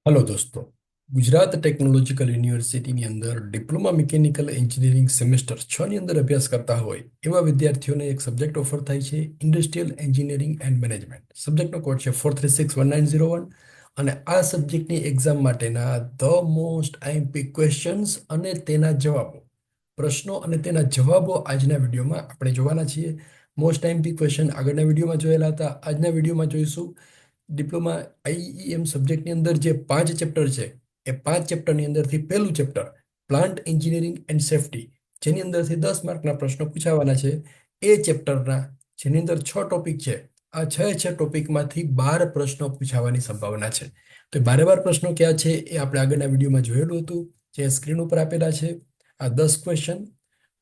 Hello દોસ્તો, Gujarat technological યુનિવર્સિટીની અંદર ડિપ્લોમા મિકેનિકલ એન્જિનિયરિંગ સેમેસ્ટર 6 ની અંદર અભ્યાસ કરતા હોય એવા વિદ્યાર્થીઓને એક સબ્જેક્ટ ઓફર થાય છે, ઇન્ડસ્ટ્રીયલ એન્જિનિયરિંગ એન્ડ મેનેજમેન્ટ. સબ્જેક્ટનો કોડ છે 4361901 અને આ સબ્જેક્ટની એક્ઝામ માટેના ધ મોસ્ટ આઈએમપી ક્વેશ્ચન્સ અને તેના જવાબો, પ્રશ્નો અને તેના જવાબો આજના વિડીયોમાં આપણે જોવાના છીએ. મોસ્ટ આઈએમપી ક્વેશ્ચન આગળના વિડીયોમાં જોયેલા હતા, આજના વિડીયોમાં જોઈશું. ડિપ્લોમા આઈઈએમ સબ્જેક્ટની અંદર જે 5 ચેપ્ટર છે એ 5 ચેપ્ટરની અંદરથી પહેલું chapter plant engineering and safety, જેની અંદરથી 10 માર્કના પ્રશ્નો પૂછાવાના છે. એ ચેપ્ટરના જેની અંદર 6 ટોપિક છે, આ છ ટોપિકમાંથી 12 પ્રશ્નો પૂછાવાની સંભાવના છે. તો એ 12 પ્રશ્નો ક્યાં છે એ આપણે આગળના વિડીયોમાં જોયેલું હતું, જે સ્ક્રીન ઉપર આપેલા છે. આ 10 ક્વેશ્ચન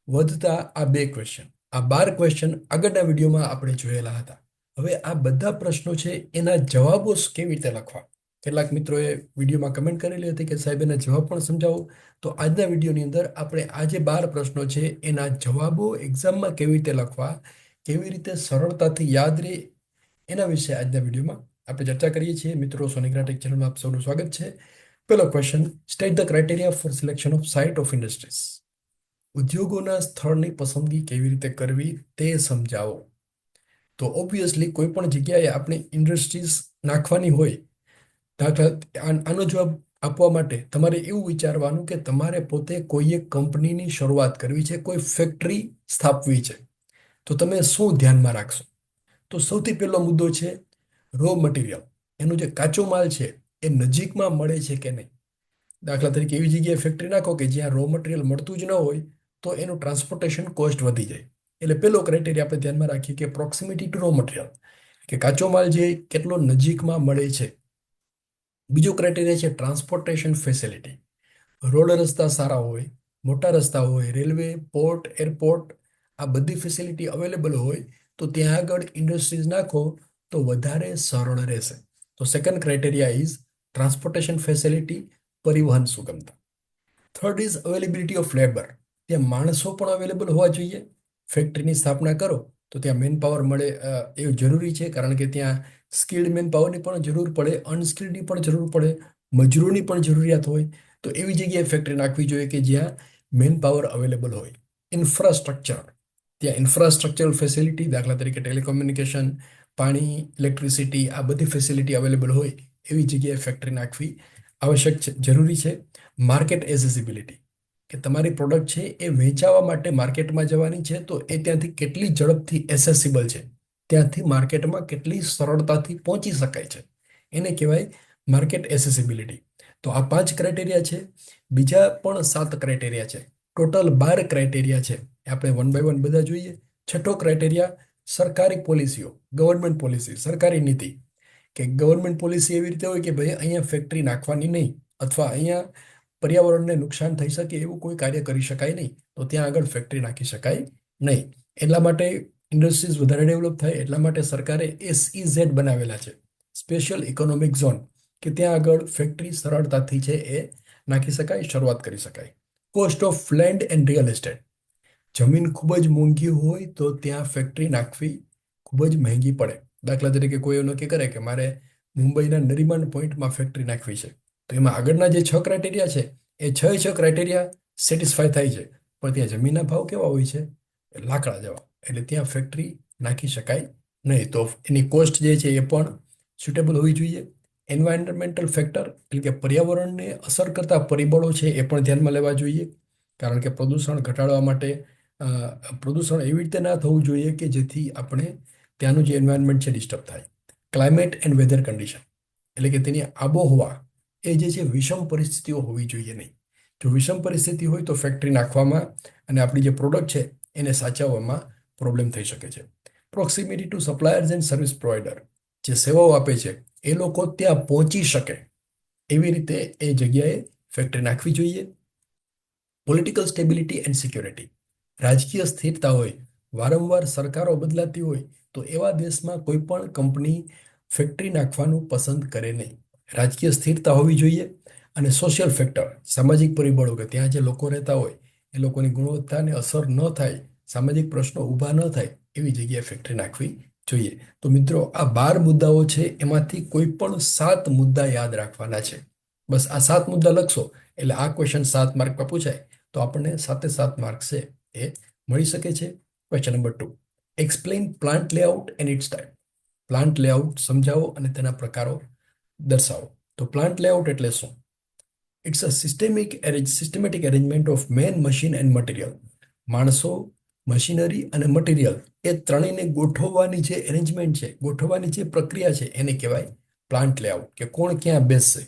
વધતા આ 2 ક્વેશ્ચન, આ 12 ક્વેશ્ચન આગળના વિડીયોમાં આપણે જોયેલા હતા. હવે આ બધા પ્રશ્નો છે એના જવાબો કેવી રીતે લખવા, કેટલાક મિત્રોએ વિડીયોમાં કમેન્ટ કરેલી હતી કે સાહેબ એના જવાબ પણ સમજાવો. તો આજના વિડીયોની અંદર આપણે આ જે 12 પ્રશ્નો છે એના જવાબો એક્ઝામમાં કેવી રીતે લખવા, કેવી રીતે સરળતાથી યાદ રહે, એના વિશે આજના વિડીયોમાં આપણે ચર્ચા કરીએ છીએ. મિત્રો, સોનિગ્રાટેક ચેનલમાં આપ સૌનું સ્વાગત છે. પહેલો question: state the criteria four selection of site of industries. ઉદ્યોગોના સ્થળની પસંદગી કેવી રીતે કરવી તે સમજાવો. તો ઓબ્વિયસલી કોઈ પણ જગ્યાએ આપણે ઇન્ડસ્ટ્રીઝ નાખવાની હોય, આનો જવાબ આપવા માટે તમારે એવું વિચારવાનું કે તમારે પોતે કોઈ એક કંપનીની શરૂઆત કરવી છે, કોઈ ફેક્ટરી સ્થાપવી છે. તો તમે શું ધ્યાનમાં રાખશો? તો સૌથી પહેલો મુદ્દો છે રો મટીરિયલ. એનો જે કાચો માલ છે એ નજીકમાં મળે છે કે નહીં. દાખલા તરીકે એવી જગ્યાએ ફેક્ટરી નાખો કે જ્યાં રો મટીરિયલ મળતું જ ન હોય, તો એનું ટ્રાન્સપોર્ટેશન કોસ્ટ વધી જાય. એટલે પેલો ક્રાઇટેરિયા આપણે ધ્યાનમાં રાખીએ કે પ્રોક્સિમિટી ટુ રો મટીરિયલ, કે કાચો માલ જે કેટલો નજીકમાં મળે છે. બીજો ક્રાઇટેરિયા છે ટ્રાન્સપોર્ટેશન ફેસિલિટી. રોડ રસ્તા સારા હોય, મોટા રસ્તા હોય, રેલવે, પોર્ટ, એરપોર્ટ, આ બધી ફેસિલિટી અવેલેબલ હોય તો ત્યાં આગળ ઇન્ડસ્ટ્રીઝ નાખો તો વધારે સરળ રહેશે. તો second criteria is transportation facility, પરિવહન સુગમતા. Third is availability of labour. ત્યાં માણસો પણ અવેલેબલ હોવા જોઈએ. ફેક્ટરીની સ્થાપના કરો તો ત્યાં મેન પાવર મળે, એ જરૂરી છે, કારણ કે ત્યાં સ્કિલ્ડ મેન પાવરની પણ જરૂર પડે, અનસ્કિલ્ડની પણ જરૂર પડે, મજૂરોની પણ જરૂરિયાત હોય. તો એવી જગ્યાએ ફેક્ટરી નાખવી જોઈએ કે જ્યાં મેન પાવર અવેલેબલ હોય. ઇન્ફ્રાસ્ટ્રક્ચર, ત્યાં ઇન્ફ્રાસ્ટ્રક્ચરલ ફેસિલિટી, દાખલા તરીકે ટેલિકોમ્યુનિકેશન, પાણી, ઇલેક્ટ્રિસિટી, આ બધી ફેસિલિટી અવેલેબલ હોય એવી જગ્યાએ ફેક્ટરી નાખવી આવશ્યક છે, જરૂરી છે. માર્કેટ એસેસિબિલિટી, કે તમારી પ્રોડક્ટ છે એ વેચાવા માટે માર્કેટમાં જવાની છે તો એ ત્યાંથી કેટલી ઝડપથી એસેસિબલ છે, ત્યાંથી માર્કેટમાં કેટલી સરળતાથી પહોંચી શકાય છે, એને કહેવાય માર્કેટ એસેસિબિલિટી. તો આ 5 ક્રાઇટેરિયા છે. બીજા પણ 7 ક્રાઇટેરિયા છે. ટોટલ 12 ક્રાઇટેરિયા છે. આપણે વન બાય વન બધા જોઈએ. છઠ્ઠો ક્રાઇટેરિયા સરકારી પોલિસીઓ, ગવર્મેન્ટ પોલિસી, સરકારી નીતિ. કે ગવર્મેન્ટ પોલિસી એવી રીતે હોય કે ભાઈ અહીંયા ફેક્ટરી નાખવાની નહીં, અથવા અહીંયા પર્યાવરણને નુકસાન થઈ શકે એવું કોઈ કાર્ય કરી શકાય નહીં, તો ત્યાં આગળ ફેક્ટરી નાખી શકાય નહીં. એટલા માટે ઇન્ડસ્ટ્રીઝ વધારે ડેવલપ થાય એટલા માટે સરકારે SEZ બનાવેલા છે, સ્પેશિયલ ઇકોનોમિક ઝોન, કે ત્યાં આગળ ફેક્ટરી સરળતાથી છે એ નાખી શકાય, શરૂઆત કરી શકાય. Cost of land and real estate. જમીન ખૂબ જ મોંઘી હોય તો ત્યાં ફેક્ટરી નાખવી ખૂબ જ મહેંગી પડે. દાખલા તરીકે કોઈ એવું નક્કી કરે કે મારે મુંબઈના નરીમન પોઈન્ટમાં ફેક્ટરી નાખવી છે, તો એમાં આગળના જે 6 ક્રાઇટેરિયા છે એ 6 ક્રાઇટેરિયા સેટિસ્ફાય થાય છે, પણ ત્યાં જમીનના ભાવ કેવા હોય છે? લાકડા જેવા. એટલે ત્યાં ફેક્ટરી નાખી શકાય નહીં. તો એની કોસ્ટ જે છે એ પણ સુટેબલ હોવી જોઈએ. એન્વાયરમેન્ટલ ફેક્ટર, એટલે કે પર્યાવરણને અસર કરતા પરિબળો છે એ પણ ધ્યાનમાં લેવા જોઈએ, કારણ કે પ્રદૂષણ ઘટાડવા માટે પ્રદૂષણ એવી રીતે ના થવું જોઈએ કે જેથી આપણે ત્યાંનું જે એન્વાયરમેન્ટ છે ડિસ્ટર્બ થાય. ક્લાઇમેટ એન્ડ વેધર કન્ડિશન, એટલે કે તેની આબોહવા એ જે છે વિષમ પરિસ્થિતિઓ હોવી જોઈએ નહીં. જો વિષમ પરિસ્થિતિ હોય તો ફેક્ટરી નાખવામાં અને આપણી જે પ્રોડક્ટ છે એને સાચવવામાં પ્રોબ્લેમ થઈ શકે છે. Proximity to suppliers and service provider, જે સેવાઓ આપે છે એ લોકો ત્યાં પહોંચી શકે એવી રીતે એ જગ્યાએ ફેક્ટરી નાખવી જોઈએ. પોલિટિકલ સ્ટેબિલિટી એન્ડ સિક્યોરિટી, રાજકીય સ્થિરતા હોય, વારંવાર સરકારો બદલાતી હોય તો એવા દેશમાં કોઈ પણ કંપની ફેક્ટરી નાખવાનું પસંદ કરે નહીં. રાજકીય સ્થિરતા હોવી જોઈએ. અને સોશિયલ ફેક્ટર, સામાજિક પરિબળો, કે ત્યાં જે લોકો રહેતા હોય એ લોકોની ગુણવત્તાને અસર ન થાય, સામાજિક પ્રશ્નો ઊભા ન થાય એવી જગ્યાએ ફેક્ટરી નાખવી જોઈએ. તો મિત્રો, આ 12 મુદ્દાઓ છે, એમાંથી કોઈ પણ 7 મુદ્દા યાદ રાખવાના છે. બસ આ 7 મુદ્દા લખશો એટલે આ ક્વેશ્ચન 7 માર્કમાં પૂછાય તો આપણને 7 છે એ મળી શકે છે. Question number 2, explain plant layout and its type. Plant layout સમજાવો અને તેના પ્રકારો દર્શાવો. તો પ્લાન્ટ લેઆઉટ એટલે શું? It's a systematic arrangement of man, machine and material. માણસો, મશીનરી અને મટીરિયલ એ ત્રણેયને ગોઠવવાની જે એરેન્જમેન્ટ છે, ગોઠવવાની જે પ્રક્રિયા છે એને કહેવાય પ્લાન્ટ લેઆઉટ, કે કોણ ક્યાં બેસશે.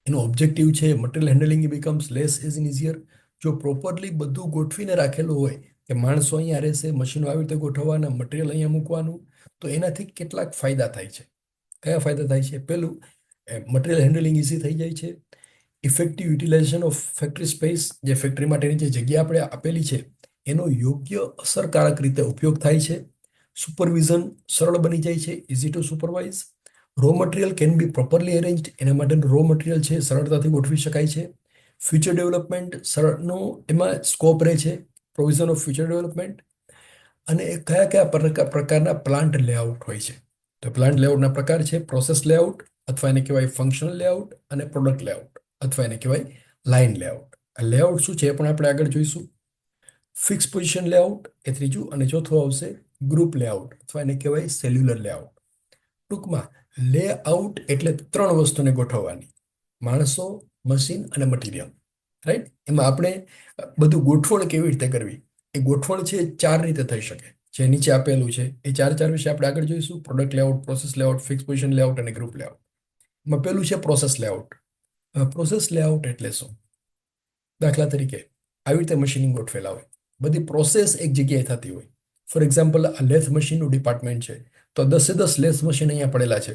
એનો ઓબ્જેક્ટિવ છે material handling becomes less is in easier. જો પ્રોપરલી બધું ગોઠવીને રાખેલું હોય કે માણસો અહીંયા રહેશે, મશીનો આવી રીતે ગોઠવવાના, મટીરિયલ અહીંયા મૂકવાનું, તો એનાથી કેટલાક ફાયદા થાય છે. કયા ફાયદા થાય છે? પહેલું, મટીરિયલ હેન્ડલિંગ ઇઝી થઈ જાય છે. Effective utilisation of factory space, જે ફેક્ટરી માટેની જે જગ્યા આપણે આપેલી છે એનો યોગ્ય અસરકારક રીતે ઉપયોગ થાય છે. સુપરવિઝન સરળ બની જાય છે, easy to supervise. Raw material can be properly arranged, એના માટેનું રો મટીરિયલ છે સરળતાથી ગોઠવી શકાય છે. ફ્યુચર ડેવલપમેન્ટ સરળનો એમાં સ્કોપ રહે છે, પ્રોવિઝન ઓફ ફ્યુચર ડેવલપમેન્ટ. અને એ કયા કયા પ્રકારના પ્લાન્ટ લેઆઉટ હોય છે? તો પ્લાન્ટ લેઆઉટના પ્રકાર છે પ્રોસેસ લેઆઉટ, અથવા એને કહેવાય ફંક્શનલ લેઆઉટ, અને પ્રોડક્ટ લેઆઉટ, અથવા એને કહેવાય લાઇન લેઆઉટ. આ લેઆઉટ શું છે એ પણ આપણે આગળ જોઈશું. ફિક્સ પોઝિશન લેઆઉટ એ ત્રીજું, અને ચોથું આવશે ગ્રુપ લેઆઉટ, અથવા એને કહેવાય સેલ્યુલર લેઆઉટ. ટૂંકમાં લેઆઉટ એટલે 3 વસ્તુને ગોઠવવાની: માણસો, મશીન અને મટીરિયલ. રાઈટ? એમાં આપણે બધું ગોઠવણ કેવી રીતે કરવી, એ ગોઠવણ છે 4 રીતે થઈ શકે, જે નીચે આપેલું છે એ ચાર વિશે આપણે આગળ જોઈશું: product layout, process layout, fix position layout અને ગ્રુપ લેઆઉટ. એમાં પેલું છે પ્રોસેસ લેઆઉટ. પ્રોસેસ લેઆઉટ એટલે શું? દાખલા તરીકે આવી રીતે મશીનિંગ ગોઠવેલા હોય, બધી પ્રોસેસ એક જગ્યાએ થતી હોય. ફોર એક્ઝામ્પલ, આ લેથ મશીનનું ડિપાર્ટમેન્ટ છે તો 10 લેથ મશીન અહીંયા પડેલા છે.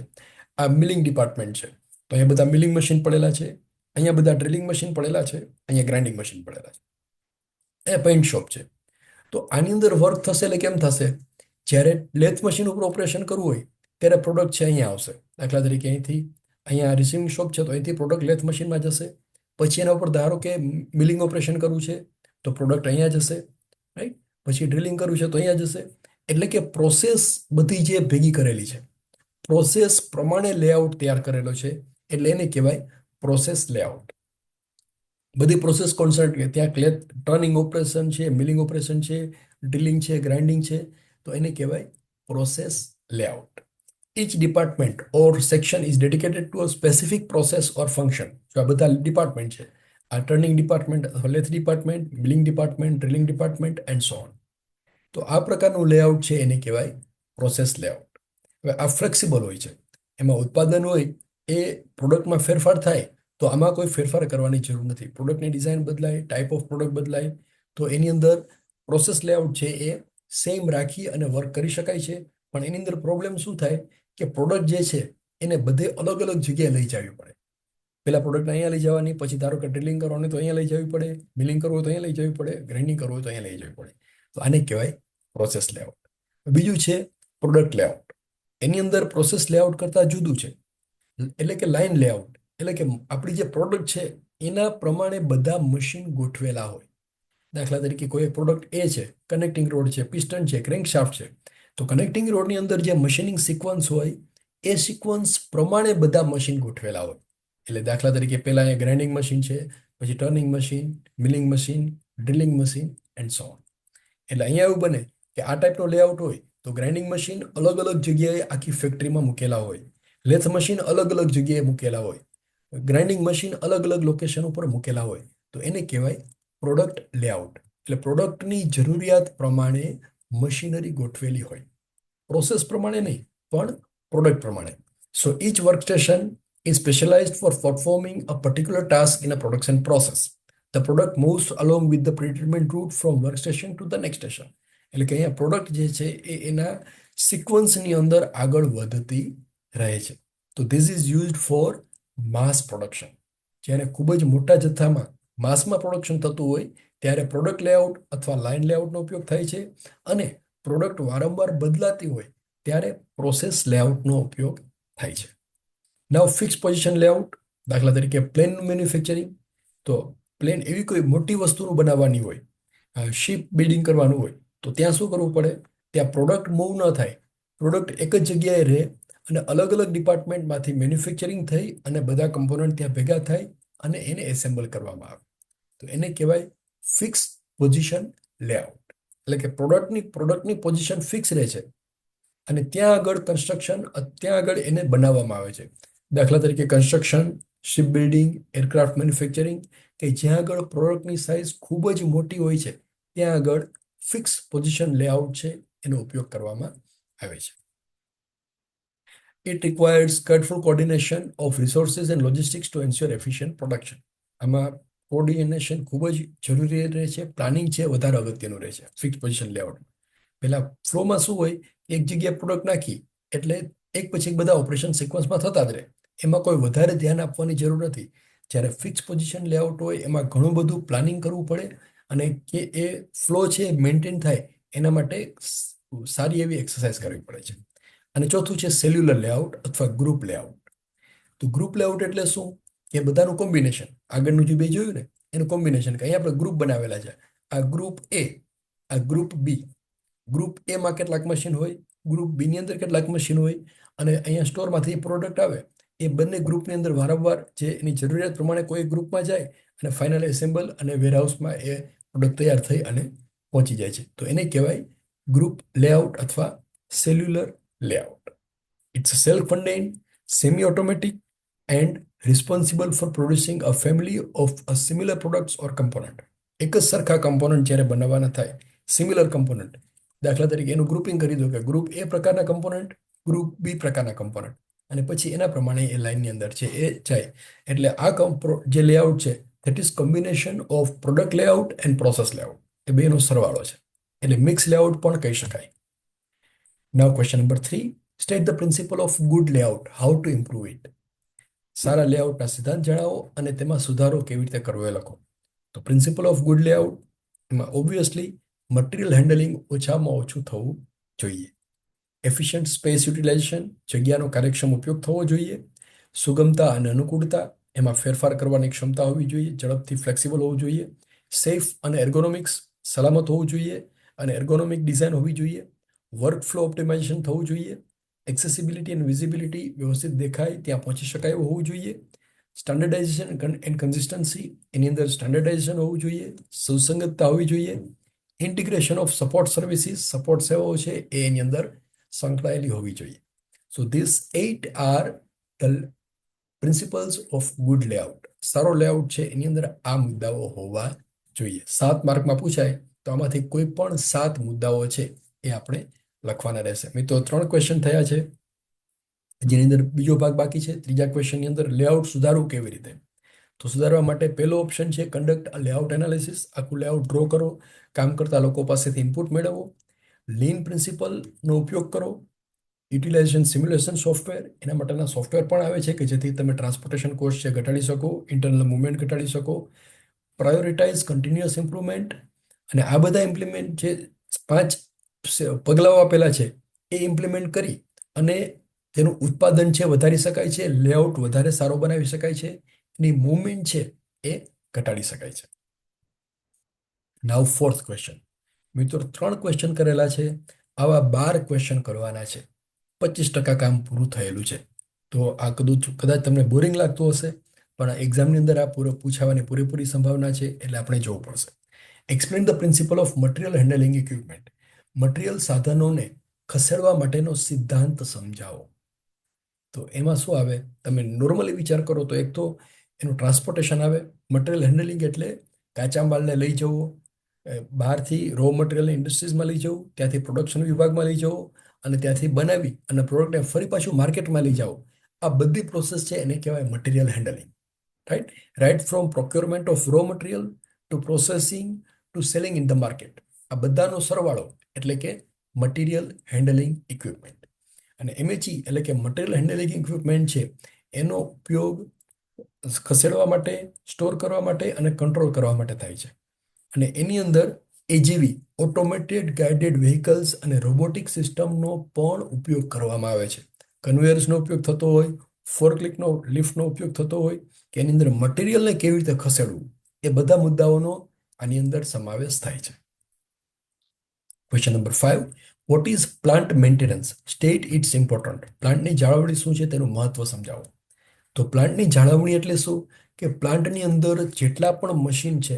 આ મિલિંગ ડિપાર્ટમેન્ટ છે તો અહીંયા બધા મિલિંગ મશીન પડેલા છે, અહીંયા બધા ડ્રિલિંગ મશીન પડેલા છે, અહીંયા ગ્રાઇન્ડિંગ મશીન પડેલા છે. અહીંયા પેઇન્ટ શોપ છે. તો આની અંદર વર્ક થશે એટલે કેમ થશે? જ્યારે લેથ મશીન ઉપર ઓપરેશન કરવું હોય ત્યારે પ્રોડક્ટ છે અહીંયા આવશે. દાખલા તરીકે અહીંથી અહીંયા રિસીવિંગ શોપ છે તો અહીંથી પ્રોડક્ટ લેથ મશીનમાં જશે. પછી એના ઉપર ધારો કે મિલિંગ ઓપરેશન કરવું છે તો પ્રોડક્ટ અહીંયા જશે. રાઈટ? પછી ડ્રિલિંગ કરવું છે તો અહીંયા જશે. એટલે કે પ્રોસેસ બધી જે ભેગી કરેલી છે, પ્રોસેસ પ્રમાણે લેઆઉટ તૈયાર કરેલો છે, એટલે એને કહેવાય પ્રોસેસ લેઆઉટ. બધી પ્રોસેસ કોન્સર્ટ, કે ત્યાં ટર્નિંગ ઓપરેશન છે, મિલિંગ ઓપરેશન છે, ડ્રિલિંગ છે, ગ્રાઇન્ડિંગ છે, તો એને કહેવાય process layout. Each department or section is dedicated to a specific process or function. જો આ બધા ડિપાર્ટમેન્ટ છે, આ turning department, lathe department, milling department, drilling department and so on. તો આ પ્રકારનું લેઆઉટ છે એને કહેવાય પ્રોસેસ લેઆઉટ. હવે આ ફ્લેક્સિબલ હોય છે, એમાં ઉત્પાદન હોય એ પ્રોડક્ટમાં ફેરફાર થાય તો આમાં કોઈ ફેરફાર કરવાની જરૂર નથી. પ્રોડક્ટની ડિઝાઇન બદલાય, ટાઈપ ઓફ પ્રોડક્ટ બદલાય, તો એની અંદર પ્રોસેસ લેઆઉટ છે એ સેમ રાખી અને વર્ક કરી શકાય છે. પણ એની અંદર પ્રોબ્લેમ શું થાય કે પ્રોડક્ટ જે છે એને બધે અલગ અલગ જગ્યાએ લઈ જવી પડે. પેલા પ્રોડક્ટ અહીંયા લઈ જવાની, પછી ધારો કે ડ્રિલિંગ કરવાની તો અહીંયા લઈ જવી પડે, મિલિંગ કરવું હોય તો અહીંયા લઈ જવી પડે, ગ્રાઇન્ડિંગ કરવું હોય તો અહીંયા લઈ જવી પડે. તો આને કહેવાય પ્રોસેસ લેઆઉટ. બીજું છે પ્રોડક્ટ લેઆઉટ. એની અંદર પ્રોસેસ લેઆઉટ કરતાં જુદું છે, એટલે કે લાઇન લેઆઉટ. એટલે કે આપણી જે પ્રોડક્ટ છે એના પ્રમાણે બધા મશીન ગોઠવેલા હોય. દાખલા તરીકે કોઈ એક પ્રોડક્ટ એ છે, કનેક્ટિંગ રોડ છે, પિસ્ટન છે, ક્રેન્કશાફ્ટ છે, તો કનેક્ટિંગ રોડની અંદર જે મશીનિંગ સિક્વન્સ હોય એ સિક્વન્સ પ્રમાણે બધા મશીન ગોઠવેલા હોય. એટલે દાખલા તરીકે પહેલા અહીંયા ગ્રાઇન્ડિંગ મશીન છે, પછી turning machine, milling machine, drilling machine and so on. એટલે અહીંયા એવું બને કે આ ટાઈપનો લેઆઉટ હોય તો ગ્રાઇન્ડિંગ મશીન અલગ અલગ જગ્યાએ આખી ફેક્ટરીમાં મૂકેલા હોય, લેથ મશીન અલગ અલગ જગ્યાએ મૂકેલા હોય, ગ્રાઇન્ડિંગ મશીન અલગ અલગ લોકેશન ઉપર મૂકેલા હોય. તો એને કહેવાય પ્રોડક્ટ લેઆઉટ. એટલે પ્રોડક્ટની જરૂરિયાત પ્રમાણે મશીનરી ગોઠવેલી હોય, પ્રોસેસ પ્રમાણે નહીં પણ પ્રોડક્ટ પ્રમાણે. સો each workstation is specialized for performing a particular task in a production process. The product moves along with the predetermined route from workstation to the next station. એટલે કે અહીંયા પ્રોડક્ટ જે છે એ એના સિક્વન્સની અંદર આગળ વધતી રહે છે. તો this is used four mass production. જ્યારે ખૂબ જ મોટા જથ્થામાં માસમાં પ્રોડક્શન થતું હોય ત્યારે પ્રોડક્ટ લેઆઉટ અથવા લાઇન લેઆઉટનો ઉપયોગ થાય છે, અને પ્રોડક્ટ વારંવાર બદલાતી હોય ત્યારે પ્રોસેસ લેઆઉટનો ઉપયોગ થાય છે. નાવ ફિક્સ પોઝિશન લેઆઉટ. દાખલા તરીકે પ્લેન મેન્યુફેક્ચરિંગ, તો પ્લેન એવી કોઈ મોટી વસ્તુનું બનાવવાની હોય, શિપ બિલ્ડિંગ કરવાનું હોય, તો ત્યાં શું કરવું પડે? ત્યાં પ્રોડક્ટ મૂવ ન થાય, પ્રોડક્ટ એક જ જગ્યાએ રહે અને અલગ અલગ ડિપાર્ટમેન્ટમાંથી મેન્યુફેક્ચરિંગ થઈ અને બધા કમ્પોનન્ટ ત્યાં ભેગા થાય અને એને એસેમ્બલ કરવામાં આવે. તો એને કહેવાય ફિક્સ પોઝિશન લેઆઉટ. એટલે કે પ્રોડક્ટની પોઝિશન ફિક્સ રહે છે અને ત્યાં આગળ કન્સ્ટ્રક્શન, ત્યાં આગળ એને બનાવવામાં આવે છે. દાખલા તરીકે construction, ship building, aircraft manufacturing, કે જ્યાં આગળ પ્રોડક્ટની સાઇઝ ખૂબ જ મોટી હોય છે ત્યાં આગળ ફિક્સ પોઝિશન લેઆઉટ છે એનો ઉપયોગ કરવામાં આવે છે. It requires careful coordination of resources and logistics to ensure efficient production. આમાં કોર્ડિનેશન ખૂબ જ જરૂરી રહે છે, પ્લાનિંગ છે વધારે અગત્યનું રહે છે ફિક્સ પોઝિશન લેઆઉટ. પહેલા ફ્લોમાં શું હોય, એક જગ્યાએ પ્રોડક્ટ નાખી એટલે એક પછી એક બધા ઓપરેશન સિક્વન્સમાં થતા જ રહે, એમાં કોઈ વધારે ધ્યાન આપવાની જરૂર નથી. જ્યારે ફિક્સ પોઝિશન લેઆઉટ હોય એમાં ઘણું બધું પ્લાનિંગ કરવું પડે અને કે એ ફ્લો છે મેન્ટેન થાય એના માટે સારી એવી એક્સરસાઇઝ કરવી પડે છે. અને ચોથું છે સેલ્યુલર લેઆઉટ અથવા ગ્રુપ લેઆઉટ. તો ગ્રુપ લેઆઉટ એટલે શું, કે બધાનું કોમ્બિનેશન, આગળનું જે બે જોયું ને એનું કોમ્બિનેશન, કે અહીંયા આપણે ગ્રુપ બનાવેલા છે, આ ગ્રુપ એ, આ ગ્રુપ બી. ગ્રુપ એમાં કેટલાક મશીન હોય, ગ્રુપ બીની અંદર કેટલાક મશીન હોય, અને અહીંયા સ્ટોરમાંથી પ્રોડક્ટ આવે એ બંને ગ્રુપની અંદર વારંવાર જે એની જરૂરિયાત પ્રમાણે કોઈ ગ્રુપમાં જાય અને ફાઇનલ એસેમ્બલ અને વેરહાઉસમાં એ પ્રોડક્ટ તૈયાર થઈ અને પહોંચી જાય છે. તો એને કહેવાય ગ્રુપ લેઆઉટ અથવા cellular layout. It's a self-contained, semi-automatic, and responsible for producing a family of a similar products or component. એક જ સરખા કમ્પોનન્ટ જ્યારે બનાવવાના થાય, સિમિલર કમ્પોનન્ટ, દાખલા તરીકે એનું ગ્રુપિંગ કરી દો કે ગ્રુપ એ પ્રકારના કમ્પોનન્ટ, ગ્રુપ બી પ્રકારના કમ્પોનન્ટ, અને પછી એના પ્રમાણે એ લાઇનની અંદર છે એ જાય. એટલે આ જે લેઆઉટ છે that is combination of product layout and process layout, એ બેનો સરવાળો છે, એટલે મિક્સ લેઆઉટ પણ કહી શકાય. Now question number 3, state the principle of good layout, how to improve it. સારા લેઆઉટના સિદ્ધાંત જણાવો અને તેમાં સુધારો કેવી રીતે કરવો એ લખો. તો પ્રિન્સિપલ ઓફ ગુડ લેઆઉટ એમાં ઓબ્વિયસલી મટીરિયલ હેન્ડલિંગ ઓછામાં ઓછું થવું જોઈએ. એફિશિયન્ટ સ્પેસ યુટિલાઇઝેશન, જગ્યાનો કાર્યક્ષમ ઉપયોગ થવો જોઈએ. સુગમતા અને અનુકૂળતા, એમાં ફેરફાર કરવાની ક્ષમતા હોવી જોઈએ, ઝડપથી ફ્લેક્સિબલ હોવું જોઈએ. સેફ અને એર્ગોનોમિક્સ, સલામત હોવું જોઈએ અને એર્ગોનોમિક ડિઝાઇન હોવી જોઈએ. વર્ક ફ્લો ઓપ્ટિમાઇઝેશન થવું જોઈએ. એક્સેસિબિલિટી એન્ડ વિઝિબિલિટી, વ્યવસ્થિત દેખાય ત્યાં પહોંચી શકાય એવું હોવું જોઈએ. સ્ટાન્ડર્ડાઇઝેશન એન્ડ કન્સિસ્ટન્સી, એની અંદર સ્ટાન્ડર્ડાઇઝેશન હોવું જોઈએ, સુસંગતતા હોવી જોઈએ. Integration of support services, support સેવાઓ છે એ એની અંદર સંકળાયેલી હોવી જોઈએ. So this 8 are the principles of good layout. સારો લેઆઉટ છે એની અંદર આ મુદ્દાઓ હોવા જોઈએ. 7 માર્કમાં પૂછાય તો આમાંથી કોઈ પણ 7 મુદ્દાઓ છે એ આપણે લખવાના રહેશે. મિત્રો 3 ક્વેશ્ચન થયા છે, જેની અંદર બીજો ભાગ બાકી છે. ત્રીજા ક્વેશ્ચનની અંદર લેઆઉટ સુધારવું કેવી રીતે, તો સુધારવા માટે પહેલો ઓપ્શન છે કન્ડક્ટ લેઆઉટ એનાલિસિસ. આખું લેઆઉટ ડ્રો કરો, કામ કરતા લોકો પાસેથી ઇનપુટ મેળવો. લીન પ્રિન્સિપલનો ઉપયોગ કરો. યુટિલાઇઝેશન સિમ્યુલેશન સોફ્ટવેર, એના માટેના સોફ્ટવેર પણ આવે છે કે જેથી તમે ટ્રાન્સપોર્ટેશન કોસ્ટ છે ઘટાડી શકો, ઇન્ટરનલ મુવમેન્ટ ઘટાડી શકો. પ્રાયોરિટાઇઝ કન્ટિન્યુઅસ ઇમ્પ્રુવમેન્ટ, અને આ બધા ઇમ્પ્લિમેન્ટ જે 5 પગલાઓ આપેલા છે એ ઇમ્પ્લિમેન્ટ કરી અને તેનું ઉત્પાદન છે વધારી શકાય છે, લેઆઉટ વધારે સારો બનાવી શકાય છે, એની મૂવમેન્ટ છે એ ઘટાડી શકાય છે. નાવ 4th ક્વેશ્ચન. મિત્રો 3 ક્વેશ્ચન કરેલા છે, આવા 12 ક્વેશ્ચન કરવાના છે. 25% કામ પૂરું થયેલું છે. તો આ કદાચ તમને બોરિંગ લાગતું હશે, પણ એક્ઝામની અંદર આ પૂછાવાની પૂરેપૂરી સંભાવના છે, એટલે આપણે જોવું પડશે. Explain the principal of material handling equipment. Material સાધનોને ખસેડવા માટેનો સિદ્ધાંત સમજાવો. તો એમાં શું આવે, તમે નોર્મલી વિચાર કરો તો એક તો એનું ટ્રાન્સપોર્ટેશન આવે. મટીરિયલ હેન્ડલિંગ એટલે કાચા માલને લઈ જવો, બહારથી રો મટીરિયલને ઇન્ડસ્ટ્રીઝમાં લઈ જવું, ત્યાંથી પ્રોડક્શન વિભાગમાં લઈ જવું અને ત્યાંથી બનાવી અને પ્રોડક્ટને ફરી પાછું માર્કેટમાં લઈ જાઓ. આ બધી પ્રોસેસ છે એને કહેવાય material handling. Right from procurement of raw material to processing to selling in the market. આ બધાનો સરવાળો એટલે કે મટીરિયલ હેન્ડલિંગ ઇક્વિપમેન્ટ. અને એમએચઈ એટલે કે મટીરિયલ હેન્ડલિંગ ઇક્વિપમેન્ટ છે એનો ઉપયોગ ખસેડવા માટે, સ્ટોર કરવા માટે અને કંટ્રોલ કરવા માટે થાય છે. અને એની અંદર એજીવી, ઓટોમેટેડ ગાઇડેડ વ્હીકલ્સ અને રોબોટિક સિસ્ટમનો પણ ઉપયોગ કરવામાં આવે છે. કન્વેયર્સનો ઉપયોગ થતો હોય, ફોર્કલિફ્ટનો લિફ્ટનો ઉપયોગ થતો હોય, કે એની અંદર મટીરિયલને કેવી રીતે ખસેડવું, એ બધા મુદ્દાઓનો આની અંદર સમાવેશ થાય છે. Question number 5, what is plant maintenance? State it's important. પ્લાન્ટની જાળવણી શું છે તેનું મહત્વ સમજાવો. તો પ્લાન્ટની જાળવણી એટલે શું? કે પ્લાન્ટની અંદર જેટલા પણ મશીન છે,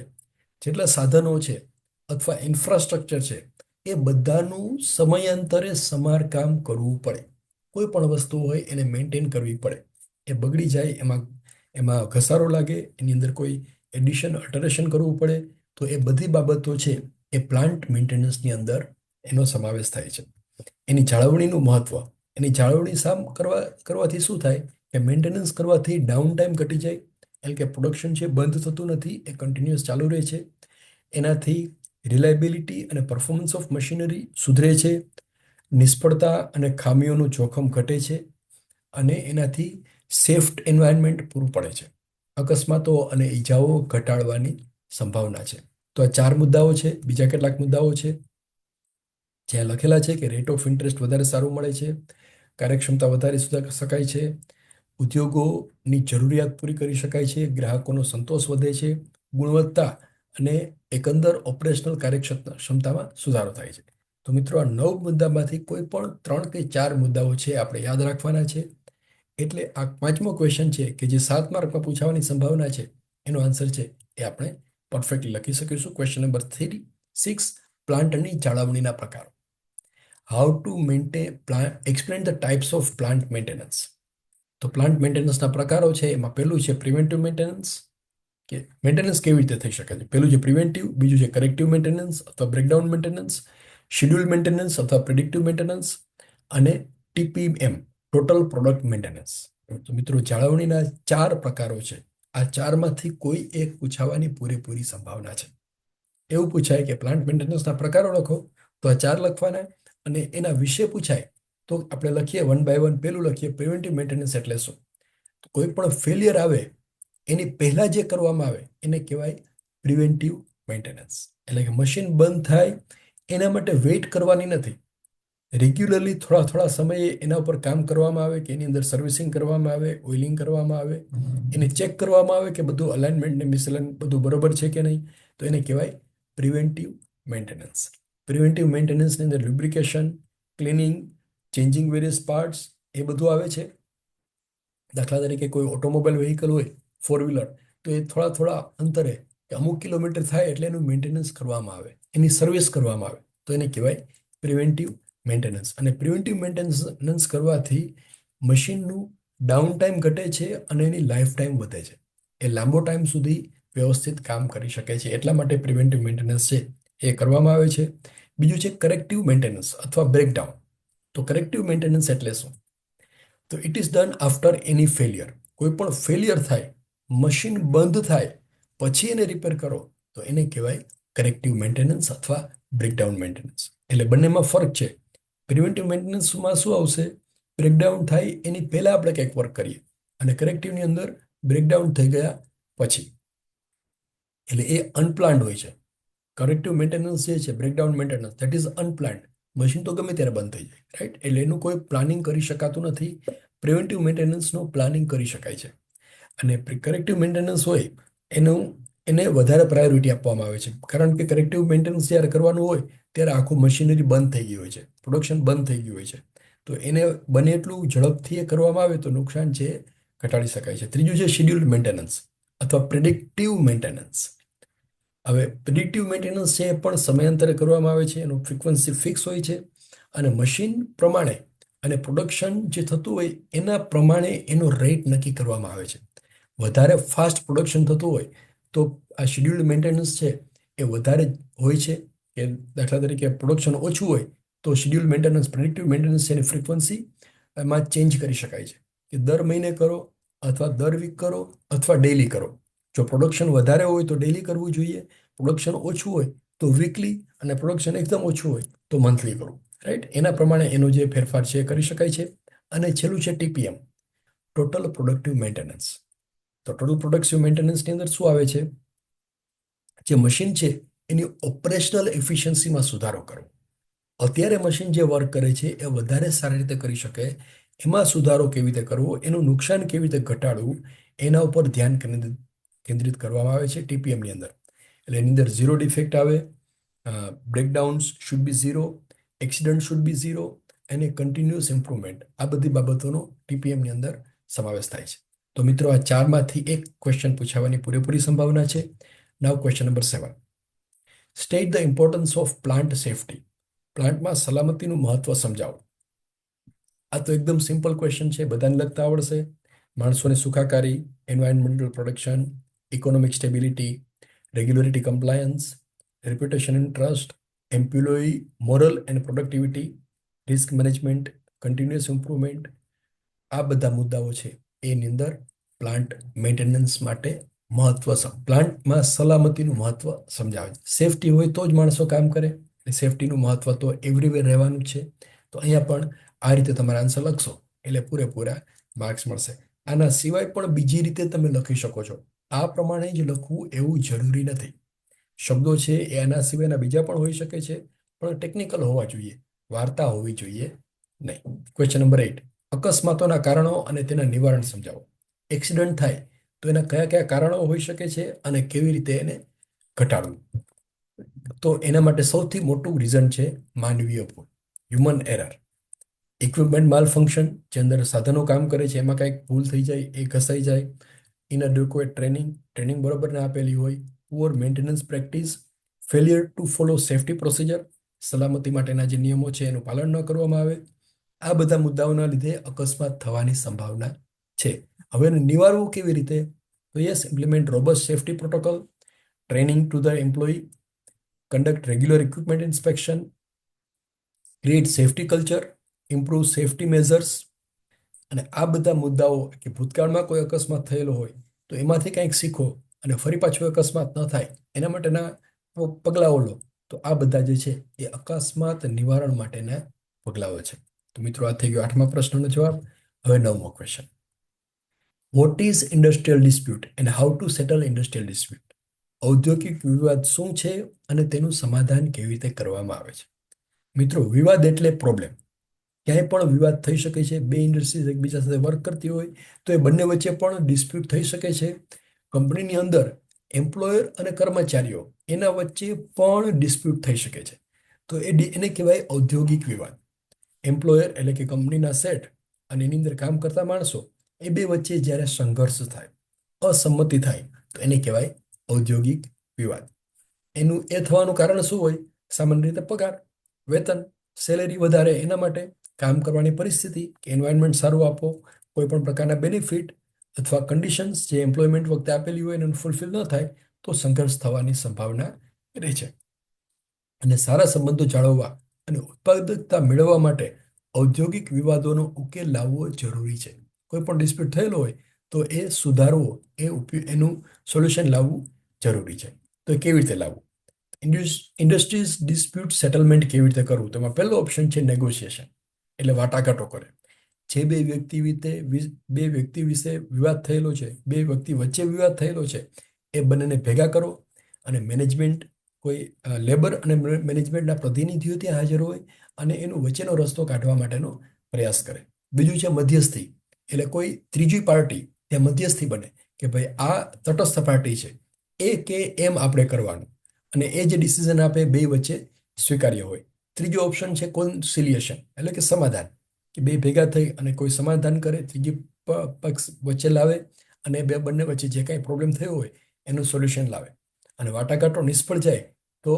જેટલા સાધનો છે અથવા ઇન્ફ્રાસ્ટ્રક્ચર છે, એ બધાનું સમયાંતરે સમારકામ કરવું પડે. કોઈ પણ વસ્તુ હોય એને મેન્ટેન કરવી પડે. એ બગડી જાય, એમાં એમાં ઘસારો લાગે, એની અંદર કોઈ એડિશન અલ્ટરેશન કરવું પડે, તો એ બધી બાબતો છે એ પ્લાન્ટ મેન્ટેનન્સની અંદર એનો સમાવેશ થાય છે. એની જાળવણીનું મહત્વ. એની જાળવણી કરવાથી શું થાય કે મેન્ટેનન્સ કરવાથી ડાઉન ટાઈમ ઘટી જાય, એટલે કે પ્રોડક્શન છે બંધ થતું નથી, એ કન્ટિન્યુઅસ ચાલુ રહે છે. એનાથી રિલાયબિલિટી અને પરફોર્મન્સ ઓફ મશીનરી સુધરે છે. નિષ્ફળતા અને ખામીઓનું જોખમ ઘટે છે. અને એનાથી સેફ એન્વાયરમેન્ટ પૂરું પડે છે. અકસ્માતો અને ઈજાઓ ઘટાડવાની સંભાવના છે. તો આ 4 મુદ્દાઓ છે. બીજા કેટલાક મુદ્દાઓ છે જ્યાં લખેલા છે કે રેટ ઓફ ઇન્ટરેસ્ટ વધારે સારું મળે છે, કાર્યક્ષમતા વધારે સુધારી શકાય છે, ઉદ્યોગોની જરૂરિયાત પૂરી કરી શકાય છે, ગ્રાહકોનો સંતોષ વધે છે, ગુણવત્તા અને એકંદર ઓપરેશનલ કાર્યક્ષમતામાં સુધારો થાય છે. તો મિત્રો, આ 9 મુદ્દામાંથી કોઈ પણ 3 કે 4 મુદ્દાઓ છે આપણે યાદ રાખવાના છે. એટલે આ 5મો ક્વેશ્ચન છે કે જે 7 માર્કમાં પૂછાવાની સંભાવના છે, એનો આન્સર છે એ આપણે પરફેક્ટલી લખી શકીશું. ક્વેશ્ચન નંબર 6, પ્લાન્ટની જાળવણીના પ્રકારો. How to maintain plant, explain the types of plant maintenance. તો પ્લાન્ટ મેન્ટેનન્સના પ્રકારો છે, એમાં પહેલું છે પ્રિવેન્ટિવ મેન્ટેનન્સ, કે મેન્ટેનન્સ કેવી રીતે થઈ શકે છે. પહેલું છે પ્રિવેન્ટિવ, બીજું છે કરેક્ટિવ મેન્ટેનન્સ અથવા બ્રેકડાઉન મેન્ટેનન્સ, શેડ્યુલ મેન્ટેનન્સ અથવા પ્રિડિક્ટિવ મેન્ટેનન્સ, અને TPM, ટોટલ પ્રોડક્ટ મેન્ટેનન્સ. તો મિત્રો, જાળવણીના 4 પ્રકારો છે. આ 4માંથી કોઈ એક પૂછાવાની પૂરેપૂરી સંભાવના છે. એવું પૂછાય કે પ્લાન્ટ મેન્ટેનન્સના પ્રકારો લખો, તો આ 4 લખવાના. અને એના વિશે પૂછાય તો આપણે લખીએ વન બાય વન. પેલું લખીએ પ્રિવેન્ટિવ મેન્ટેનન્સ એટલે શું? તો કોઈ પણ ફેલિયર આવે એની પહેલા જે કરવામાં આવે એને કહેવાય પ્રિવેન્ટિવ મેન્ટેનન્સ. એટલે કે મશીન બંધ થાય એના માટે વેઇટ કરવાની નથી. રેગ્યુલરલી થોડા થોડા સમયે એના ઉપર કામ કરવામાં આવે, કે એની અંદર સર્વિસિંગ કરવામાં આવે, ઓઇલિંગ કરવામાં આવે, એને ચેક કરવામાં આવે કે બધું અલાઇનમેન્ટ ને મિસઅલાઇન બધું બરોબર છે કે નહીં. તો એને કહેવાય પ્રિવેન્ટિવ મેન્ટેનન્સ. પ્રિવેન્ટિવ મેન્ટેનન્સની અંદર લ્યુબ્રિકેશન, ક્લિનિંગ, ચેન્જિંગ વેરિયસ પાર્ટ્સ, એ બધું આવે છે. દાખલા તરીકે કોઈ ઓટોમોબાઈલ વ્હીકલ હોય, 4 વ્હીલર, તો એ થોડા થોડા અંતરે કે અમુક કિલોમીટર થાય એટલે એનું મેન્ટેનન્સ કરવામાં આવે, એની સર્વિસ કરવામાં આવે. તો એને કહેવાય પ્રિવેન્ટિવ મેન્ટેનન્સ. અને પ્રિવેન્ટિવ મેન્ટેનન્સ કરવાથી મશીનનું ડાઉન ટાઈમ ઘટે છે અને એની લાઈફ ટાઈમ વધે છે. એ લાંબો ટાઈમ સુધી વ્યવસ્થિત કામ કરી શકે છે. એટલા માટે પ્રિવેન્ટિવ મેન્ટેનન્સ છે એ કરવામાં આવે છે. બીજું છે કરેક્ટિવ મેન્ટેનન્સ અથવા બ્રેકડાઉન. તો કરેક્ટિવ મેન્ટેનન્સ એટલે શું? તો it is done after any failure. કોઈ પણ ફેલિયર થાય, મશીન બંધ થાય પછી એને રિપેર કરો, તો એને કહેવાય કરેક્ટિવ મેન્ટેનન્સ અથવા બ્રેકડાઉન મેન્ટેનન્સ. એટલે બંનેમાં ફરક છે. પ્રિવેન્ટિવ મેન્ટેનન્સમાં શું આવશે? બ્રેકડાઉન થાય એની પહેલા આપણે કંઈક વર્ક કરીએ, અને કરેક્ટિવની અંદર બ્રેકડાઉન થઈ ગયા પછી. એટલે એ અનપ્લાન્ડ હોય છે. કરેક્ટિવ મેન્ટેનન્સ જે છે, breakdown maintenance, that is unplanned. Machine તો ગમે ત્યારે બંધ થઈ જાય, રાઈટ? એટલે એનું કોઈ પ્લાનિંગ કરી શકાતું નથી. પ્રિવેન્ટિવ મેન્ટેનન્સનું પ્લાનિંગ કરી શકાય છે. અને કરેક્ટિવ મેન્ટેનન્સ હોય એને વધારે પ્રાયોરિટી આપવામાં આવે છે, કારણ કે કરેક્ટિવ મેન્ટેનન્સ જ્યારે કરવાનું હોય ત્યારે આખું મશીનરી બંધ થઈ ગયું હોય છે, પ્રોડક્શન બંધ થઈ ગયું હોય છે. તો એને બને એટલું ઝડપથી એ કરવામાં આવે તો નુકસાન છે ઘટાડી શકાય છે. ત્રીજું છે શેડ્યુલ્ડ મેન્ટેનન્સ અથવા પ્રિડિક્ટિવ મેન્ટેનન્સ. હવે પ્રિડિક્ટિવ મેન્ટેનન્સ છે એ પણ સમયાંતરે કરવામાં આવે છે, એનું ફ્રિકવન્સી ફિક્સ હોય છે, અને મશીન પ્રમાણે અને પ્રોડક્શન જે થતું હોય એના પ્રમાણે એનો રેટ નક્કી કરવામાં આવે છે. વધારે ફાસ્ટ પ્રોડક્શન થતું હોય તો આ શેડ્યુલ્ડ મેન્ટેનન્સ છે એ વધારે હોય છે. કે દાખલા તરીકે પ્રોડક્શન ઓછું હોય તો શેડ્યુલ મેન્ટેનન્સ, પ્રિડિક્ટિવ મેન્ટેનન્સ છે એની ફ્રિકવન્સી એમાં ચેન્જ કરી શકાય છે, કે દર મહિને કરો અથવા દર વીક કરો અથવા ડેલી કરો. જો પ્રોડક્શન વધારે હોય તો ડેલી કરવું જોઈએ, પ્રોડક્શન ઓછું હોય તો વીકલી, અને પ્રોડક્શન એકદમ ઓછું હોય તો મંથલી કરવું, રાઈટ? એના પ્રમાણે એનો જે ફેરફાર છે એ કરી શકાય છે. અને છેલ્લું છે TPM, ટોટલ પ્રોડક્ટિવ મેન્ટેનન્સ. તો ટોટલ પ્રોડક્ટિવ મેન્ટેનન્સની અંદર શું આવે છે? જે મશીન છે એની ઓપરેશનલ એફિશિયન્સીમાં સુધારો કરવો. અત્યારે મશીન જે વર્ક કરે છે એ વધારે સારી રીતે કરી શકે, એમાં સુધારો કેવી રીતે કરવો, એનું નુકસાન કેવી રીતે ઘટાડવું, એના ઉપર ધ્યાન કેન્દ્રિત કરવામાં આવે છે TPMની અંદર. એટલે એની અંદર ઝીરો ડિફેક્ટ આવે, breakdowns should be zero, accident should be zero અને કન્ટિન્યુઅસ ઇમ્પ્રુવમેન્ટ. આ બધી બાબતોનો ટીપીએમની અંદર સમાવેશ થાય છે. તો મિત્રો આ ચારમાંથી એક ક્વેશ્ચન પૂછાવાની પૂરેપૂરી સંભાવના છે. Now question number 7. State the importance of plant safety. પ્લાન્ટમાં સલામતીનું મહત્વ સમજાવો. આ તો એકદમ સિમ્પલ ક્વેશ્ચન છે, બધાને લગતા આવડશે. માણસોની સુખાકારી, environmental protection, economic stability, regulatory compliance, reputation and trust, employee moral and productivity, risk management, continuous improvement. આ બધા મુદ્દાઓ છે એની અંદર પ્લાન્ટ મેન્ટેનન્સ માટે પ્લાન્ટમાં સલામતીનું મહત્વ સમજાવે છે. સેફટી હોય તો જ માણસો કામ કરે. સેફટીનું મહત્વ તો એવરીવેર રહેવાનું છે. તો અહીંયા પણ આ રીતે તમારા આન્સર લખશો એટલે પૂરેપૂરા માર્ક્સ મળશે. આના સિવાય પણ બીજી રીતે તમે લખી શકો છો. આ પ્રમાણે જ લખવું એવું જરૂરી નથી. શબ્દો છે એ આના સિવાયના બીજા પણ હોઈ શકે છે, પણ ટેકનિકલ હોવા જોઈએ, વાર્તા હોવી જોઈએ નહીં. Question number 8. અકસ્માતોના કારણો અને તેના નિવારણ સમજાવો. એક્સિડન્ટ થાય તો એના કયા કયા કારણો હોઈ શકે છે અને કેવી રીતે એને ઘટાડવું. તો એના માટે સૌથી મોટું રીઝન છે માનવીય ભૂલ, હ્યુમન એરર. ઇક્વિપમેન્ટ માલ ફંક્શન, જે અંદર સાધનો કામ કરે છે એમાં કંઈક ભૂલ થઈ જાય, એ ઘસાઈ જાય. ઇનએડ્યુકેટ ટ્રેનિંગ બરોબર ના આપેલી હોય. Poor maintenance practice, failure two follow safety procedure, સલામતી માટેના જે નિયમો છે એનું પાલન ન કરવામાં આવે. આ બધા મુદ્દાઓના લીધે અકસ્માત થવાની સંભાવના છે. હવે એને નિવારવું કેવી રીતે? તો yes, implement robust safety protocol, training to the employee, conduct regular equipment inspection, create safety culture, improve safety measures. અને આ બધા મુદ્દાઓ કે ભૂતકાળમાં કોઈ અકસ્માત થયેલો હોય તો એમાંથી કંઈક શીખો અને ફરી પાછો અકસ્માત ન થાય એના માટેના પગલાઓ લો. તો આ બધા જે છે એ અકસ્માત નિવારણ માટેના પગલાઓ છે. તો મિત્રો આ થઈ ગયો 8મા પ્રશ્નનો જવાબ. હવે 9મો question. What is industrial dispute and how to settle industrial dispute. ઔદ્યોગિક વિવાદ શું છે અને તેનું સમાધાન કેવી રીતે કરવામાં આવે છે? મિત્રો, વિવાદ એટલે પ્રોબ્લેમ. ક્યાંય પણ વિવાદ થઈ શકે છે. બે ઇન્ડસ્ટ્રીઝ એકબીજા સાથે વર્ક કરતી હોય તો એ બંને વચ્ચે પણ ડિસ્પ્યુટ થઈ શકે છે. કંપનીની અંદર એમ્પ્લોયર અને કર્મચારીઓ એના વચ્ચે પણ ડિસ્પ્યુટ થઈ શકે છે. તો એને કહેવાય ઔદ્યોગિક વિવાદ. એમ્પ્લોયર એટલે કે કંપનીના સેટ અને એની અંદર કામ કરતા માણસો, એ બે વચ્ચે જ્યારે સંઘર્ષ થાય, અસંમતિ થાય, તો એને કહેવાય ઔદ્યોગિક વિવાદ. એનું એ થવાનું કારણ શું હોય? સામાન્ય રીતે પગાર, વેતન, સેલેરી વધારે એના માટે, કામ કરવાની પરિસ્થિતિ, કે એન્વાયરમેન્ટ સારું આપો, કોઈ પણ પ્રકારના બેનિફિટ અથવા કન્ડિશન્સ જે એમ્પ્લોયમેન્ટ વખતે આપેલી હોય એનું ફૂલફિલ ન થાય તો સંઘર્ષ થવાની સંભાવના રહે છે. અને સારા સંબંધો જાળવવા અને ઉત્પાદકતા મેળવવા માટે ઔદ્યોગિક વિવાદોનો ઉકેલ લાવવો જરૂરી છે. કોઈ પણ ડિસ્પ્યુટ થયેલો હોય તો એ સુધારવો, એનું સોલ્યુશન લાવવું જરૂરી છે. તો એ કેવી રીતે લાવવું? ઇન્ડસ્ટ્રીઝ ડિસ્પ્યુટ સેટલમેન્ટ કેવી રીતે કરવું? તો એમાં પહેલો ઓપ્શન છે નેગોશિએશન, એટલે વાટાઘાટો કરે. જે બે વ્યક્તિ વિશે વિવાદ થયેલો છે, બે વ્યક્તિ વચ્ચે વિવાદ થયેલો છે, એ બંનેને ભેગા કરો અને મેનેજમેન્ટ, કોઈ લેબર અને મેનેજમેન્ટના પ્રતિનિધિઓ ત્યાં હાજર હોય અને એનો વચ્ચેનો રસ્તો કાઢવા માટેનો પ્રયાસ કરે. બીજું છે મધ્યસ્થી, એટલે કોઈ ત્રીજી પાર્ટી ત્યાં મધ્યસ્થી બને કે ભાઈ આ તટસ્થ પાર્ટી છે, એ કે એમ આપણે કરવાનું, અને એ જે ડિસિઝન આપે બે વચ્ચે સ્વીકાર્ય હોય. ત્રીજો ઓપ્શન છે કોન્સિલિએશન, એટલે કે સમાધાન, કે બે ભેગા થઈ અને કોઈ સમાધાન કરે, ત્રીજી પક્ષ વચ્ચે લાવે અને બંને વચ્ચે જે કાંઈ પ્રોબ્લેમ થયો હોય એનું સોલ્યુશન લાવે. અને વાટાઘાટો નિષ્ફળ જાય તો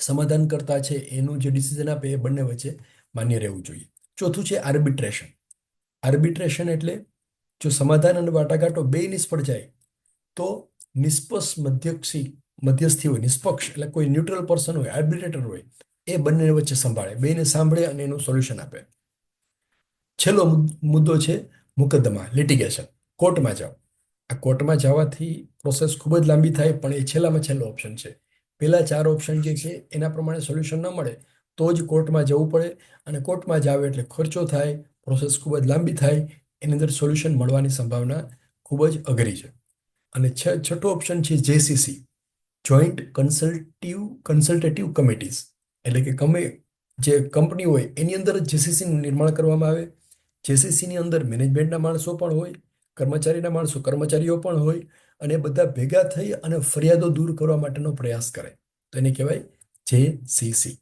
સમાધાન કરતા છે એનું જે ડિસિઝન આપે એ બંને વચ્ચે માન્ય રહેવું જોઈએ. ચોથું છે આર્બિટ્રેશન. આર્બિટ્રેશન એટલે જો સમાધાન અને વાટાઘાટો બે નિષ્ફળ જાય તો નિષ્પક્ષ મધ્યસ્થી હોય, નિષ્પક્ષ એટલે કોઈ ન્યુટ્રલ પર્સન હોય, આર્બિટ્રેટર હોય, એ બંને વચ્ચે સંભાળે, બેને સાંભળે અને એનું સોલ્યુશન આપે. છેલ્લો મુદ્દો છે મુકદ્દમા, લિટિગેશન, કોર્ટમાં જાઓ. આ કોર્ટમાં જવાથી પ્રોસેસ ખૂબ જ લાંબી થાય, પણ એ છેલ્લામાં છેલ્લો ઓપ્શન છે. પહેલા 4 ઓપ્શન જે છે એના પ્રમાણે સોલ્યુશન ન મળે તો જ કોર્ટમાં જવું પડે, અને કોર્ટમાં જાવ એટલે ખર્ચો થાય, પ્રોસેસ ખૂબ જ લાંબી થાય, એની અંદર સોલ્યુશન મળવાની સંભાવના ખૂબ જ અઘરી છે. અને છઠ્ઠો ઓપ્શન છે જેસીસી, જોઈન્ટ કન્સલ્ટેટિવ કમિટીઝ, એટલે કે જે કંપની હોય એની અંદર જ જેસીસીનું નિર્માણ કરવામાં આવે. જેસીસીની અંદર મેનેજમેન્ટના માણસો પણ હોય, કર્મચારીઓ પણ હોય, અને બધા ભેગા થઈ અને ફરિયાદો દૂર કરવા માટેનો પ્રયાસ કરે, તો એને કહેવાય જેસીસી.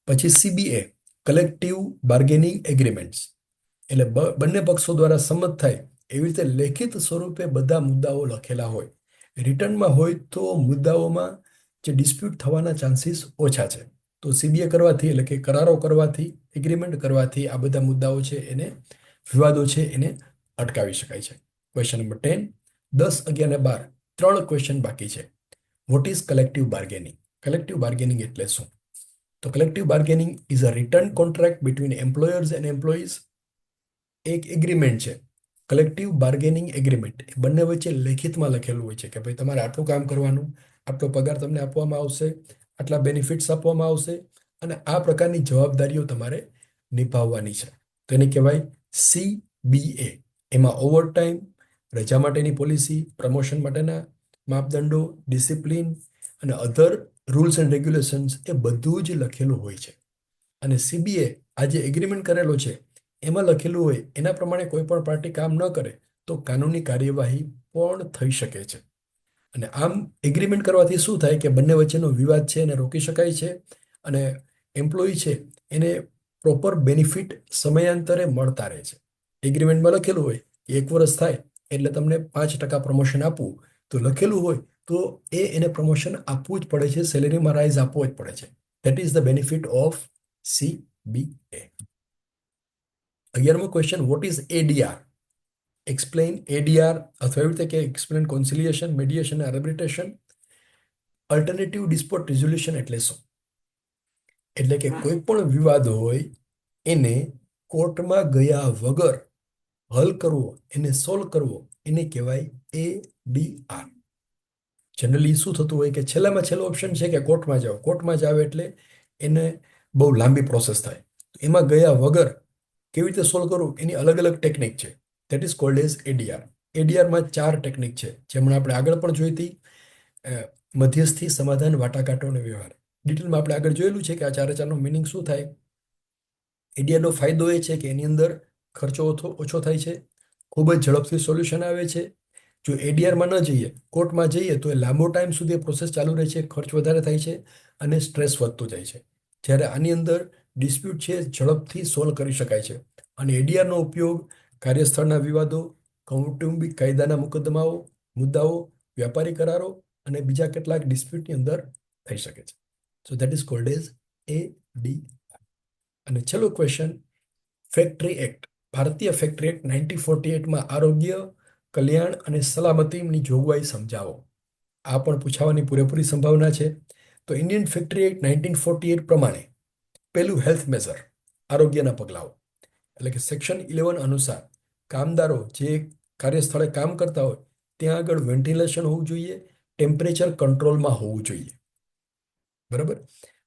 પછી CBA, કલેક્ટિવ બાર્ગેનિંગ એગ્રીમેન્ટ્સ, એટલે બંને પક્ષો દ્વારા સંમત થાય એવી રીતે લેખિત સ્વરૂપે બધા મુદ્દાઓ લખેલા હોય. રિટર્નમાં હોય તો મુદ્દાઓમાં જે ડિસ્પ્યુટ થવાના ચાન્સીસ ઓછા છે. તો CBA કરવાથી, એટલે કે કરારો કરવાથી, એગ્રીમેન્ટ કરવાથી આ બધા મુદ્દાઓ છે એને, વિવાદો છે એને અટકાવી શકાય છે. ક્વેશ્ચન નંબર 10, 10, 11 અને 12 ત્રણ ક્વેશ્ચન બાકી છે. What is collective bargaining? Collective bargaining એટલે શું? તો collective bargaining is a return contract between employers and employees. એક એગ્રીમેન્ટ છે, કલેક્ટિવ બાર્ગેનિંગ એગ્રીમેન્ટ. બંને વચ્ચે લેખિતમાં લખેલું હોય છે કે ભાઈ તમારે આટલું કામ કરવાનું, આટલો પગાર તમને આપવામાં આવશે, આટલા બેનિફિટ્સ આપવામાં આવશે અને આ પ્રકારની જવાબદારીઓ તમારે નિભાવવાની છે. તો એને કહેવાય CBA. એમાં ઓવરટાઈમ, રજા માટેની પોલિસી, પ્રમોશન માટેના માપદંડો, ડિસિપ્લિન અને અધર રૂલ્સ એન્ડ રેગ્યુલેશન્સ એ બધું જ લખેલું હોય છે. અને CBA આ જે એગ્રીમેન્ટ કરેલો છે એમાં લખેલું હોય એના પ્રમાણે કોઈ પણ પાર્ટી કામ ન કરે તો કાનૂની કાર્યવાહી પણ થઈ શકે છે. અને આમ એગ્રીમેન્ટ કરવાથી શું થાય કે બંને વચ્ચેનો વિવાદ છે એને રોકી શકાય છે અને એમ્પ્લોયી છે એને પ્રોપર બેનિફિટ સમયાંતરે મળતા રહે છે. એગ્રીમેન્ટમાં લખેલું હોય કે 1 વર્ષ થાય એટલે તમને 5% પ્રમોશન આપવું, તો લખેલું હોય તો એને પ્રમોશન આપવું જ પડે છે, સેલેરીમાં રાઇઝ આપવો જ પડે છે. That is the benefit of CBA. 11મો question, what is ADR? Explain ADR, અથવા એવી રીતે કે explain conciliation, mediation, arbitration. Alternative dispute resolution એટલે શું? એટલે કે કોઈ પણ વિવાદ હોય એને કોર્ટમાં ગયા વગર હલ કરવો, એને સોલ્વ કરવો, એને કહેવાય ADR. જનરલી શું થતું હોય કે છેલ્લામાં છેલ્લો ઓપ્શન છે કે કોર્ટમાં જાઓ. કોર્ટમાં જાવ એટલે એને બહુ લાંબી પ્રોસેસ થાય. એમાં ગયા વગર કેવી રીતે સોલ્વ કરવું એની અલગ અલગ ટેકનિક છે. That is called as ADR. ADRમાં 4 technique છે, જેમણે આપણે આગળ પણ જોઈ હતી. મધ્યસ્થી, સમાધાન, વાટાઘાટો અને વ્યવહાર. ડિટેલમાં આપણે આગળ જોયેલું છે કે આ ચારે ચારનો મિનિંગ શું થાય. ADRનો ફાયદો એ છે કે એની અંદર ખર્ચો ઓછો થાય છે, ખૂબ જ ઝડપથી સોલ્યુશન આવે છે. જો ADRમાં ન જઈએ, કોર્ટમાં જઈએ તો એ લાંબો ટાઈમ સુધી પ્રોસેસ ચાલુ રહે છે, ખર્ચ વધારે થાય છે અને સ્ટ્રેસ વધતો જાય છે. જ્યારે આની અંદર ડિસ્પ્યુટ છે ઝડપથી સોલ્વ કરી શકાય છે. અને ADRનો ઉપયોગ કાર્યસ્થળના વિવાદો, કૌટુંબિક કાયદાના મુકદ્દમાઓ, મુદ્દાઓ, વ્યાપારી કરારો અને બીજા કેટલાક ડિસ્પ્યુટની અંદર થઈ શકે છે. So that is called as ADR. અને છેલ્લો ક્વેશ્ચન, ફેક્ટરી એક્ટ. ભારતીય ફેક્ટરી એક્ટ 1948માં આરોગ્ય, કલ્યાણ અને સલામતીની જોગવાઈ સમજાવો. આ પણ પૂછાવાની પૂરેપૂરી સંભાવના છે. તો ઇન્ડિયન ફેક્ટરી એક્ટ 1948 પ્રમાણે પહેલું હેલ્થ મેઝર, આરોગ્યના પગલાઓ. એટલે કે સેક્શન 11 અનુસાર કામદારો જે કાર્યસ્થળે કામ કરતા હોય ત્યાં આગળ વેન્ટિલેશન હોવું જોઈએ, ટેમ્પરેચર કંટ્રોલમાં હોવું જોઈએ. બરાબર.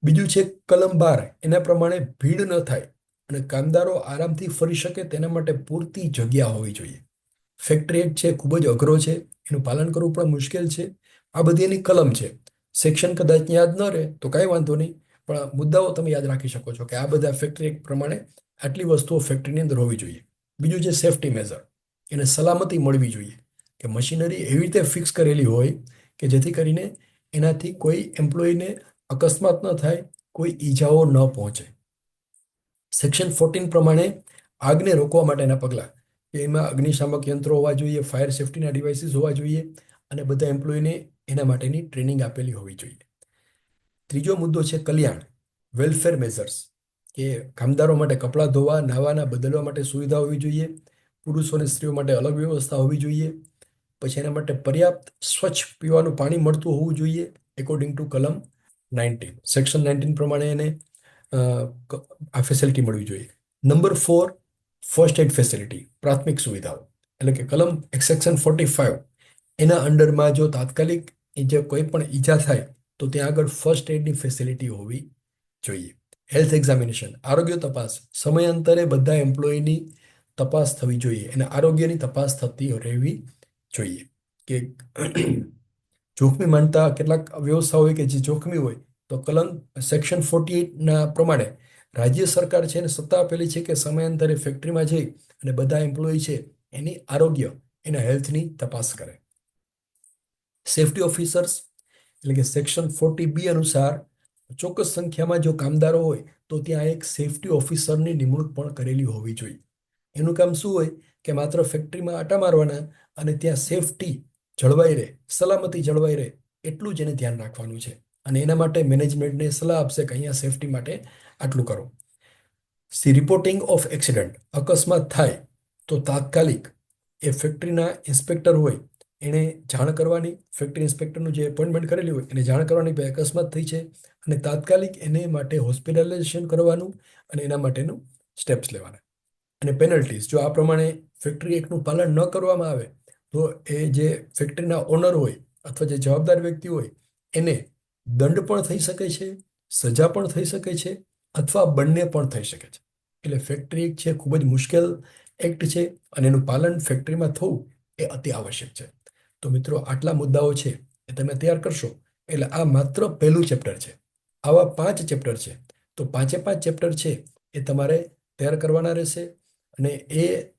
બીજું છે કલમ 12, એના પ્રમાણે ભીડ ન થાય અને કામદારો આરામથી ફરી શકે તેના માટે પૂરતી જગ્યા હોવી જોઈએ. ફેક્ટરી એક્ટ છે ખૂબ જ અઘરો છે, એનું પાલન કરવું પણ મુશ્કેલ છે. આ બધી એની કલમ છે. સેક્શન કદાચ યાદ ન રહે તો કાંઈ વાંધો નહીં, પણ મુદ્દાઓ તમે યાદ રાખી શકો છો કે આ બધા ફેક્ટરી એક્ટ પ્રમાણે આટલી વસ્તુઓ ફેક્ટરીની અંદર હોવી જોઈએ. બીજું છે સેફટી મેઝર, એને સલામતી મળવી જોઈએ કે મશીનરી એવી રીતે ફિક્સ કરેલી હોય કે જેથી કરીને એનાથી કોઈ એમ્પ્લોયીને અકસ્માત ન થાય, કોઈ ઈજાઓ ન પહોંચે. સેક્શન 14 પ્રમાણે આગને રોકવા માટેના પગલાં, એમાં અગ્નિશામક યંત્રો હોવા જોઈએ, ફાયર સેફ્ટીના ડિવાઇસીસ હોવા જોઈએ અને બધા એમ્પ્લોયીને એના માટેની ટ્રેનિંગ આપેલી હોવી જોઈએ. ત્રીજો મુદ્દો છે કલ્યાણ, વેલફેર મેઝર્સ, કે કામદારો માટે કપડાં ધોવા, નાહવાના, બદલવા માટે સુવિધા હોવી જોઈએ. પુરુષો અને સ્ત્રીઓ માટે અલગ વ્યવસ્થા હોવી જોઈએ. પછી એના માટે પર્યાપ્ત સ્વચ્છ પીવાનું પાણી મળતું હોવું જોઈએ એકોર્ડિંગ ટુ કલમ 19. સેક્શન 19 પ્રમાણે એને આ ફેસિલિટી મળવી જોઈએ. નંબર 4, ફર્સ્ટ એડ ફેસિલિટી, પ્રાથમિક સુવિધાઓ. એટલે કે કલમ સેક્શન 45 એના અંડરમાં જો તાત્કાલિક જે કોઈ પણ ઈજા થાય તો ત્યાં આગળ ફર્સ્ટ એડની ફેસિલિટી હોવી જોઈએ. હેલ્થ એક્ઝામિનેશન, આરોગ્ય તપાસ, સમયાંતરે બધા એમ્પ્લોયીની તપાસ થવી જોઈએ અને આરોગ્યની તપાસ થતી રહેવી જોઈએ. કે જોખમી માનતા કેટલાક વ્યવસ્થા હોય કે જે જોખમી હોય તો કલમ સેક્શન 48ના પ્રમાણે રાજ્ય સરકાર છે એને સત્તા આપેલી છે કે સમયાંતરે ફેક્ટરીમાં જઈ અને બધા એમ્પ્લોયી છે એની આરોગ્ય, એના હેલ્થની તપાસ કરે. સેફ્ટી ઓફિસર્સ, એટલે કે સેક્શન 40B અનુસાર ચોક્કસ સંખ્યામાં જો કામદારો હોય તો ત્યાં એક સેફટી ઓફિસરની નિમણૂક પણ કરેલી હોવી જોઈએ. એનું કામ શું હોય કે માત્ર ફેક્ટરીમાં આટા મારવાના અને ત્યાં સેફટી જળવાઈ રહે, સલામતી જળવાઈ રહે એટલું જ એને ધ્યાન રાખવાનું છે. અને એના માટે મેનેજમેન્ટને સલાહ આપશે કે અહીંયા સેફટી માટે આટલું કરો. રિપોર્ટિંગ ઓફ એક્સિડન્ટ, અકસ્માત થાય તો તાત્કાલિક એ ફેક્ટરીના ઇન્સ્પેક્ટર હોય એણે જાણ કરવાની, ફેક્ટરી ઇન્સ્પેક્ટરનું જે એપોઇન્ટમેન્ટ કરેલી હોય એને જાણ કરવાની કે અકસ્માત થઈ છે અને તાત્કાલિક એને માટે હોસ્પિટલાઇઝેશન કરવાનું અને એના માટેનું સ્ટેપ્સ લેવાના. અને પેનલ્ટીઝ, જો આ પ્રમાણે ફેક્ટરી એક્ટનું પાલન ન કરવામાં આવે તો એ જે ફેક્ટરીના ઓનર હોય અથવા જે જવાબદાર વ્યક્તિ હોય એને દંડ પણ થઈ શકે છે, સજા પણ થઈ શકે છે અથવા બંને પણ થઈ શકે છે. એટલે ફેક્ટરી એક્ટ છે ખૂબ જ મુશ્કેલ એક્ટ છે અને એનું પાલન ફેક્ટરીમાં થવું એ અતિ આવશ્યક છે. તો મિત્રો, આટલા મુદ્દાઓ છે એ તમે તૈયાર કરશો એટલે આ માત્ર પહેલું ચેપ્ટર છે. આવા 5 ચેપ્ટર છે. તો પાંચે 5 ચેપ્ટર છે એ તમારે તૈયાર કરવાના રહેશે અને એ